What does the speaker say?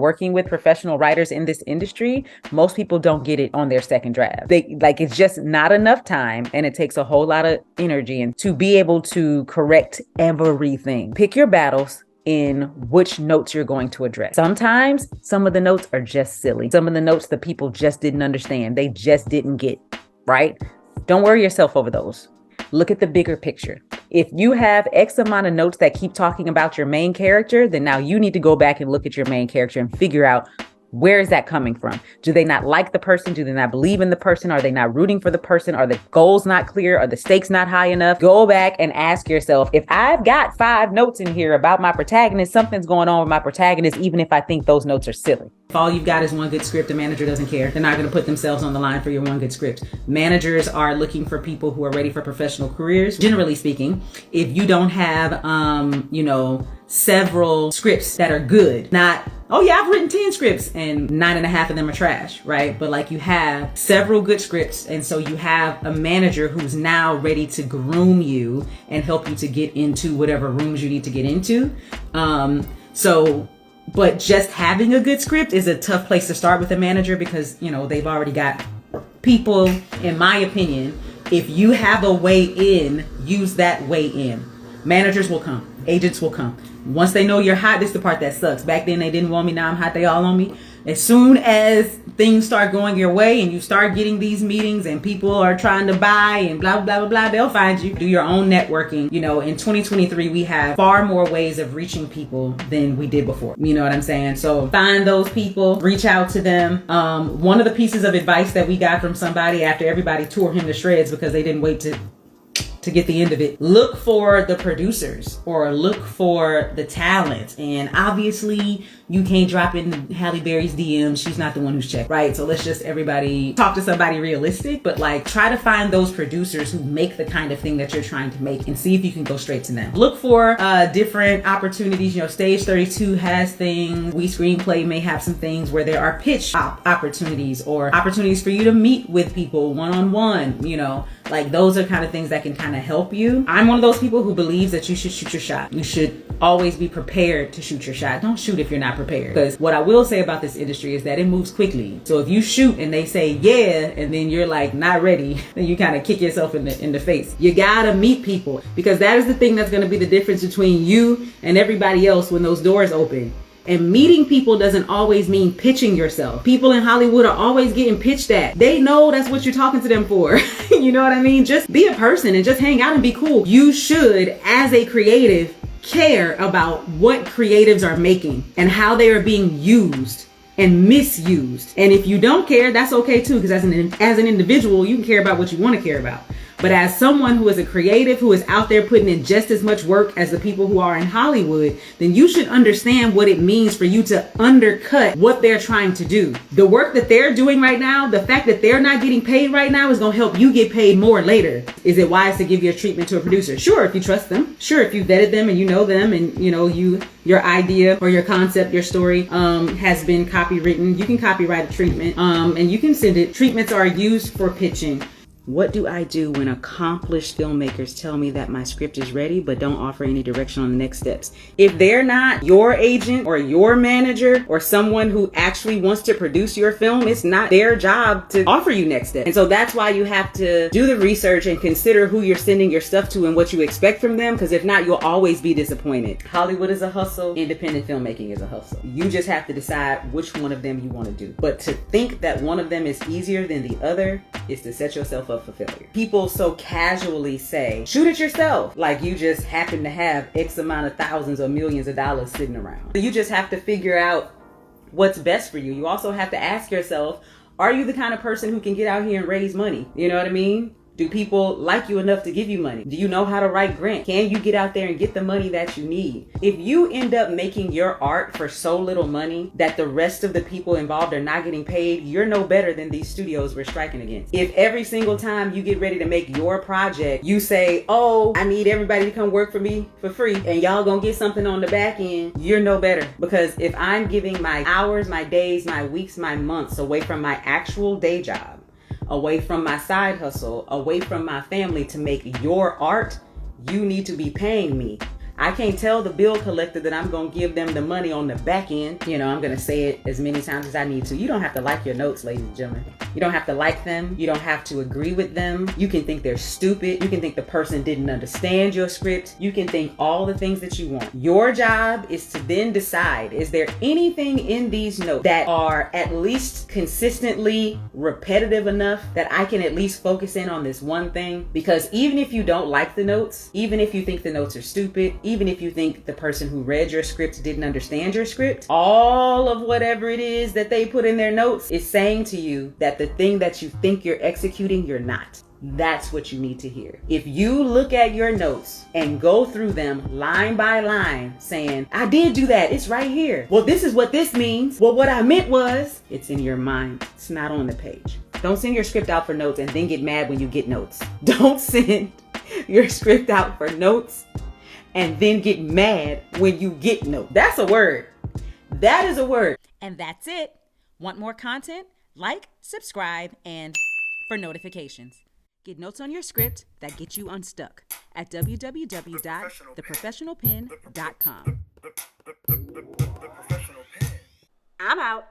Working with professional writers in this industry, most people don't get it on their second draft. It's just not enough time, and it takes a whole lot of energy and to be able to correct everything. Pick your battles in which notes you're going to address. Sometimes some of the notes are just silly. Some of the notes the people just didn't understand. They just didn't get, right? Don't worry yourself over those. Look at the bigger picture. If you have X amount of notes that keep talking about your main character, then now you need to go back and look at your main character and figure out, where is that coming from? Do they not like the person? Do they not believe in the person? Are they not rooting for the person? Are the goals not clear? Are the stakes not high enough? Go back and ask yourself, if I've got 5 notes in here about my protagonist, something's going on with my protagonist, even if I think those notes are silly. If all you've got is one good script, the manager doesn't care. They're not going to put themselves on the line for your one good script. Managers are looking for people who are ready for professional careers. Generally speaking, if you don't have, several scripts that are good, not, oh yeah, I've written 10 scripts and 9.5 of them are trash, right? But like, you have several good scripts, and so you have a manager who's now ready to groom you and help you to get into whatever rooms you need to get into. But just having a good script is a tough place to start with a manager, because, they've already got people. In my opinion, if you have a way in, use that way in. Managers will come. Agents will come. Once they know you're hot, this is the part that sucks. Back then they didn't want me, now I'm hot, they all on me. As soon as things start going your way and you start getting these meetings and people are trying to buy and blah, blah, blah, blah, they'll find you. Do your own networking. In 2023, we have far more ways of reaching people than we did before. You know what I'm saying? So find those people, reach out to them. One of the pieces of advice that we got from somebody after everybody tore him to shreds because they didn't wait to get the end of it. Look for the producers or look for the talent. And obviously you can't drop in Halle Berry's DMs. She's not the one who's checked, right? So let's just everybody talk to somebody realistic, but try to find those producers who make the kind of thing that you're trying to make and see if you can go straight to them. Look for different opportunities. Stage 32 has things. We Screenplay may have some things where there are pitch opportunities or opportunities for you to meet with people one-on-one, those are kind of things that can kind of help you. I'm one of those people who believes that you should shoot your shot. You should always be prepared to shoot your shot. Don't shoot if you're not prepared. Because what I will say about this industry is that it moves quickly. So if you shoot and they say yeah, and then you're not ready, then you kind of kick yourself in the face. You gotta meet people, because that is the thing that's going to be the difference between you and everybody else when those doors open. And meeting people doesn't always mean pitching yourself. People in Hollywood are always getting pitched at. They know that's what you're talking to them for. You know what I mean? Just be a person and just hang out and be cool. You should, as a creative, care about what creatives are making and how they are being used and misused. And if you don't care, that's okay too, because as an individual, you can care about what you want to care about. But as someone who is a creative, who is out there putting in just as much work as the people who are in Hollywood, then you should understand what it means for you to undercut what they're trying to do. The work that they're doing right now, the fact that they're not getting paid right now is going to help you get paid more later. Is it wise to give your treatment to a producer? Sure, if you trust them. Sure, if you vetted them and you know them and your idea or your concept, your story has been copywritten, you can copyright a treatment and you can send it. Treatments are used for pitching. What do I do when accomplished filmmakers tell me that my script is ready but don't offer any direction on the next steps? If they're not your agent or your manager or someone who actually wants to produce your film, it's not their job to offer you next steps. And so that's why you have to do the research and consider who you're sending your stuff to and what you expect from them, because if not, you'll always be disappointed. Hollywood is a hustle. Independent filmmaking is a hustle. You just have to decide which one of them you want to do. But to think that one of them is easier than the other is to set yourself up for failure. People so casually say, shoot it yourself, like you just happen to have X amount of thousands or millions of dollars sitting around. So you just have to figure out what's best for you. You also have to ask yourself, are you the kind of person who can get out here and raise money? You know what I mean? Do people like you enough to give you money? Do you know how to write grant? Can you get out there and get the money that you need? If you end up making your art for so little money that the rest of the people involved are not getting paid, you're no better than these studios we're striking against. If every single time you get ready to make your project, you say, oh, I need everybody to come work for me for free and y'all gonna get something on the back end, you're no better. Because if I'm giving my hours, my days, my weeks, my months away from my actual day job, away from my side hustle, away from my family to make your art, you need to be paying me. I can't tell the bill collector that I'm going to give them the money on the back end. You know, I'm going to say it as many times as I need to. You don't have to like your notes, ladies and gentlemen. You don't have to like them. You don't have to agree with them. You can think they're stupid. You can think the person didn't understand your script. You can think all the things that you want. Your job is to then decide, is there anything in these notes that are at least consistently repetitive enough that I can at least focus in on this one thing? Because even if you don't like the notes, even if you think the notes are stupid, even if you think the person who read your script didn't understand your script, all of whatever it is that they put in their notes is saying to you that the thing that you think you're executing, you're not. That's what you need to hear. If you look at your notes and go through them line by line saying, I did do that, it's right here. Well, this is what this means. Well, what I meant was, it's in your mind. It's not on the page. Don't send your script out for notes and then get mad when you get notes. Don't send your script out for notes and then get mad when you get notes. That's a word. That is a word. And that's it. Want more content? Like, subscribe, and for notifications. Get notes on your script that get you unstuck at www.theprofessionalpen.com. The professional pen. I'm out.